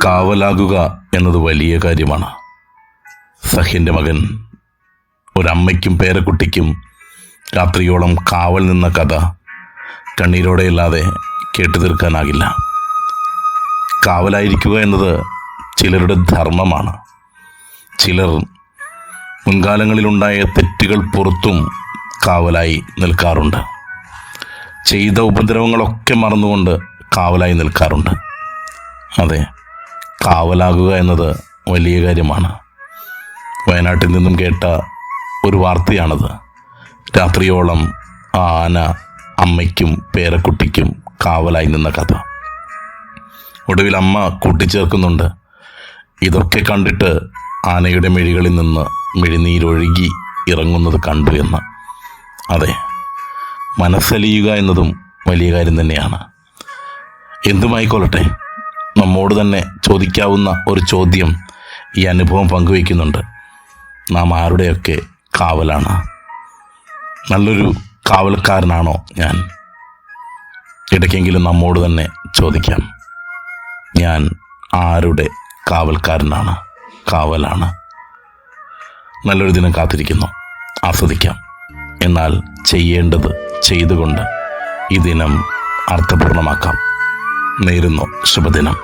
കാവലാകുക എന്നത് വലിയ കാര്യമാണ്. സഹ്യൻ്റെ മകൻ ഒരമ്മയ്ക്കും പേരക്കുട്ടിക്കും രാത്രിയോളം കാവൽ നിന്ന കഥ കണ്ണീരോടെയല്ലാതെ കേട്ടു തീർക്കാനാകില്ല. കാവലായിരിക്കുക എന്നത് ചിലരുടെ ധർമ്മമാണ്. ചിലർ മുൻകാലങ്ങളിലുണ്ടായ തെറ്റുകൾ പുറത്തും കാവലായി നിൽക്കാറുണ്ട്. ചെയ്ത ഉപദ്രവങ്ങളൊക്കെ മറന്നുകൊണ്ട് കാവലായി നിൽക്കാറുണ്ട്. അതെ, കാവലാകുക എന്നത് വലിയ കാര്യമാണ്. വയനാട്ടിൽ നിന്നും കേട്ട ഒരു വാർത്തയാണത്. രാത്രിയോളം ആ ആന അമ്മയ്ക്കും പേരക്കുട്ടിക്കും കാവലായി നിന്ന കഥ. ഒടുവിൽ അമ്മ കൂട്ടിച്ചേർക്കുന്നുണ്ട്, ഇതൊക്കെ കണ്ടിട്ട് ആനയുടെ മിഴികളിൽ നിന്ന് മിഴിനീരൊഴുകി ഇറങ്ങുന്നത് കണ്ടു എന്ന്. അതെ, മനസ്സലിയുക എന്നതും വലിയ കാര്യം തന്നെയാണ്. എന്തുമായിക്കൊള്ളട്ടെ, നമ്മോട് തന്നെ ചോദിക്കാവുന്ന ഒരു ചോദ്യം ഈ അനുഭവം പങ്കുവയ്ക്കുന്നുണ്ട്. നാം ആരുടെയൊക്കെ കാവലാണ്? നല്ലൊരു കാവൽക്കാരനാണോ ഞാൻ? ഇടയ്ക്കെങ്കിലും നമ്മോട് തന്നെ ചോദിക്കാം, ഞാൻ ആരുടെ കാവൽക്കാരനാണ്, കാവലാണ്? നല്ലൊരു ദിനം കാത്തിരിക്കുന്നു, ആസ്വദിക്കാം. എന്നാൽ ചെയ്യേണ്ടത് ചെയ്തുകൊണ്ട് ഈ ദിനം അർത്ഥപൂർണമാക്കാം. നേരുന്നു ശുഭദിനം.